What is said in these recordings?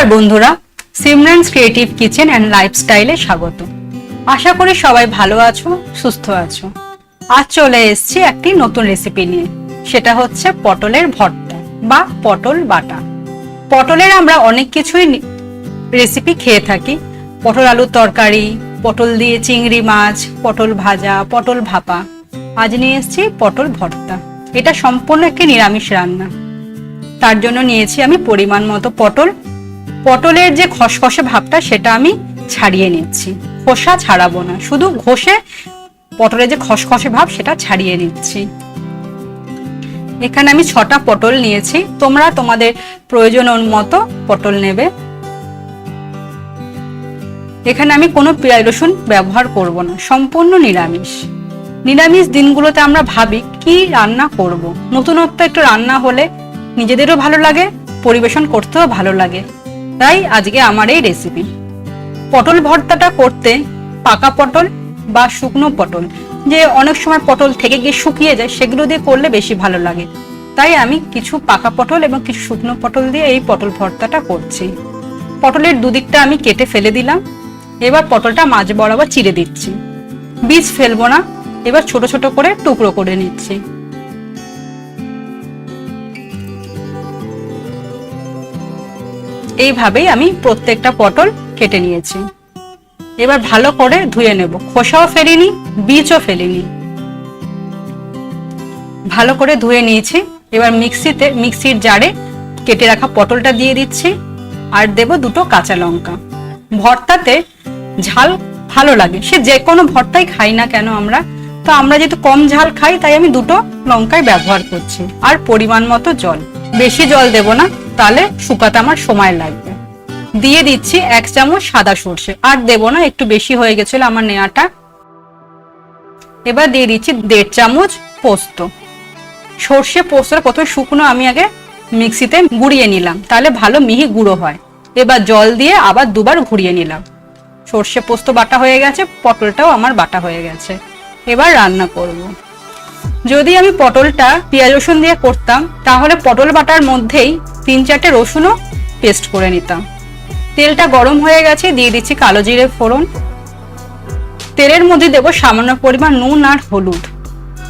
নমস্কার বন্ধুরা, সিমরানস creative kitchen and লাইফস্টাইলে স্বাগত। আশা করি সবাই ভালো আছো, সুস্থ আছো। আজ চলে এসেছি একটি নতুন রেসিপি নিয়ে, সেটা হচ্ছে পটলের ভর্তা বা পটল বাটা। পটলের আমরা অনেক কিছুই রেসিপি খেয়ে থাকি। পটল আলুর তরকারি, পটল দিয়ে চিংড়ি মাছ, পটল ভাজা, পটল ভাপা। আজ নিয়ে এসেছি পটল ভর্তা। এটা সম্পূর্ণ একটি নিরামিষ রান্না। তার জন্য নিয়েছি আমি পরিমাণ মতো পটল। পটলের যে খসখসে ভাবটা সেটা আমি ছাড়িয়ে নিচ্ছি, খোসা ছাড়াবো না, শুধু ঘষে পটলের যে খসখসে ভাব সেটা ছাড়িয়ে নিচ্ছি। এখানে আমি 6টা পটল নিয়েছি, তোমরা তোমাদের প্রয়োজন মতো পটল নেবে। এখানে আমি কোনো পেঁয়াজ রসুন ব্যবহার করব না, সম্পূর্ণ নিরামিষ। নিরামিষ দিনগুলোতে আমরা ভাবি কি রান্না করব, নতুনত্ব একটু রান্না হলে নিজেদেরও ভালো লাগে, পরিবেশন করতেও ভালো লাগে। তাই আজকে আমার এই রেসিপি। পটল ভর্তাটা করতে পাকা পটল বা শুকনো পটল, যে অনেক সময় পটল থেকে গিয়ে শুকিয়ে যায়, সেগুলো দিয়ে করলে বেশি ভালো লাগে। তাই আমি কিছু পাকা পটল এবং কিছু শুকনো পটল দিয়ে এই পটল ভর্তাটা করছি। পটলের দুদিকটা আমি কেটে ফেলে দিলাম। এবার পটলটা মাঝ বরাবর চিড়ে দিচ্ছি, বীজ ফেলবো না। এবার ছোট ছোট করে টুকরো করে নিচ্ছি। এইভাবেই আমি প্রত্যেকটা পটল কেটে নিয়েছি। এবার ভালো করে ধুয়ে নেব, খোসাও ফেলিনি, বীজও ফেলিনি। ভালো করে ধুয়ে নিয়েছি। এবার মিক্সির জারে কেটে রাখা পটলটা দিয়ে দিচ্ছি, আর দেব 2টো কাঁচা লঙ্কা। ভর্তাতে ঝাল ভালো লাগে, সে যে কোনো ভর্তাই খাই না কেন আমরা, তো আমরা যেহেতু কম ঝাল খাই তাই আমি 2টো লঙ্কাই ব্যবহার করছি। আর পরিমাণ মতো জল, বেশি জল দেব না, তাহলে শুকাতে আমার সময় লাগবে। দিয়ে দিচ্ছি 1 চামচ সাদা সর্ষে, আর দেব না, একটু বেশি হয়ে গেছিল আমার নেওয়াটা। এবার দিয়ে দিচ্ছি 1.5 চামচ পোস্ত। সর্ষে পোস্তটা প্রথমে শুকনো আমি আগে মিক্সিতে গুঁড়িয়ে নিলাম, তাহলে ভালো মিহি গুঁড়ো হয়। এবার জল দিয়ে আবার 2বার ঘুরিয়ে নিলাম। সর্ষে পোস্ত বাটা হয়ে গেছে, পটলটাও আমার বাটা হয়ে গেছে। এবার রান্না করব। যদি আমি পটলটা পেঁয়াজ রসুন দিয়ে করতাম, তাহলে পটল বাটার মধ্যেই 3-4টে রসুনও পেস্ট করে নিতাম। তেলটা গরম হয়ে গেছে, দিয়ে দিচ্ছি কালো জিরে ফোড়ন। তেলের মধ্যে দেব সামান্য পরিমাণ নুন আর হলুদ।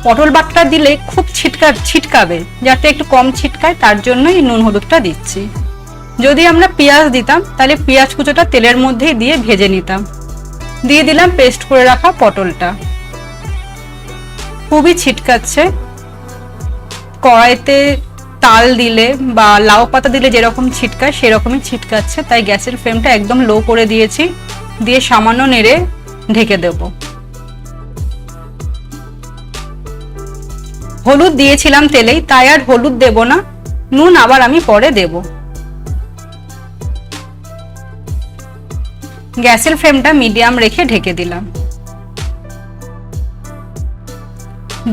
পটল বাটাটা দিলে খুব ছিটকাবে, যাতে একটু কম ছিটকায়, তার জন্যই নুন হলুদটা দিচ্ছি। যদি আমরা পেঁয়াজ দিতাম, তাহলে পেঁয়াজ কুচোটা তেলের মধ্যেই দিয়ে ভেজে নিতাম। দিয়ে দিলাম পেস্ট করে রাখা পটলটা। খুবই ছিটকাচ্ছে। কড়াইতে তাল দিলে বা লাউ পাতা দিলে যেরকম ছিটকায় সেরকমই ছিটকাচ্ছে। তাই গ্যাসের ফ্লেমটা একদম লো করে দিয়েছি, দিয়ে সামান্য নেড়ে ঢেকে দেব। হলুদ দিয়েছিলাম তেলেই, তাই আর হলুদ দেব না, নুন আবার আমি পরে দেব। গ্যাসের ফ্লেমটা মিডিয়াম রেখে ঢেকে দিলাম।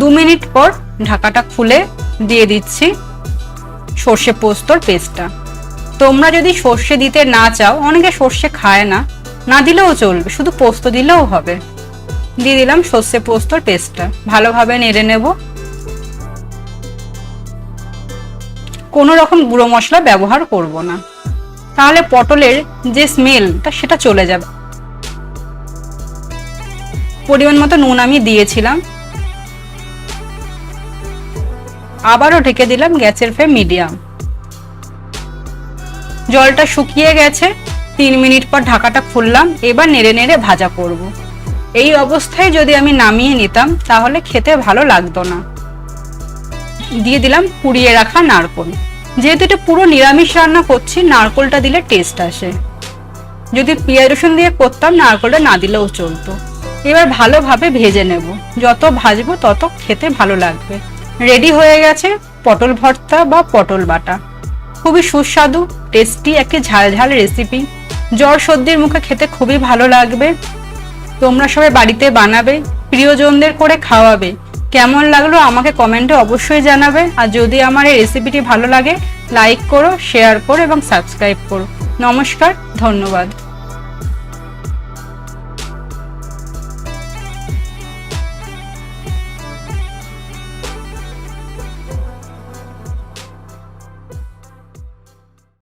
2 মিনিট পর ঢাকাটা খুলে দিয়ে দিচ্ছি সর্ষে পোস্তর পেস্টটা। তোমরা যদি সর্ষে দিতে না চাও, অনেকে সর্ষে খায় না, না দিলেও চলবে, শুধু পোস্ত দিলেও হবে। দিয়ে দিলাম সর্ষে পোস্তর পেস্টটা, ভালোভাবে নেড়ে নেব। কোনো রকম গুঁড়ো মশলা ব্যবহার করব না, তাহলে পটলের যে স্মেলটা সেটা চলে যাবে। পরিমাণ মতো নুন আমি দিয়েছিলাম। আবারও ঢেকে দিলাম, গ্যাসের ফ্লেম মিডিয়াম। জলটা শুকিয়ে গেছে, 3 মিনিট পর ঢাকাটা খুললাম। এবার নেড়ে নেড়ে ভাজা করব। এই অবস্থায় যদি আমি নামিয়ে নিতাম, তাহলে খেতে ভালো লাগতো না। দিয়ে দিলাম কুড়িয়ে রাখা নারকোল। যেহেতু এটা পুরো নিরামিষ রান্না করছি, নারকোলটা দিলে টেস্ট আসে। যদি পেঁয়াজ রসুন দিয়ে করতাম, নারকোলটা না দিলেও চলতো। এবার ভালোভাবে ভেজে নেব, যত ভাজবো তত খেতে ভালো লাগবে। রেডি হয়ে গেছে পটল ভর্তা বা পটল বাটা। খুবই সুস্বাদু, টেস্টি একটি ঝাল ঝাল রেসিপি। জ্বর সর্দির মুখে খেতে খুবই ভালো লাগবে। তোমরা সবাই বাড়িতে বানাবে, প্রিয়জনদের করে খাওয়াবে। কেমন লাগলো আমাকে কমেন্টে অবশ্যই জানাবে। আর যদি আমার এই রেসিপিটি ভালো লাগে, লাইক করো, শেয়ার করো এবং সাবস্ক্রাইব করো। নমস্কার, ধন্যবাদ।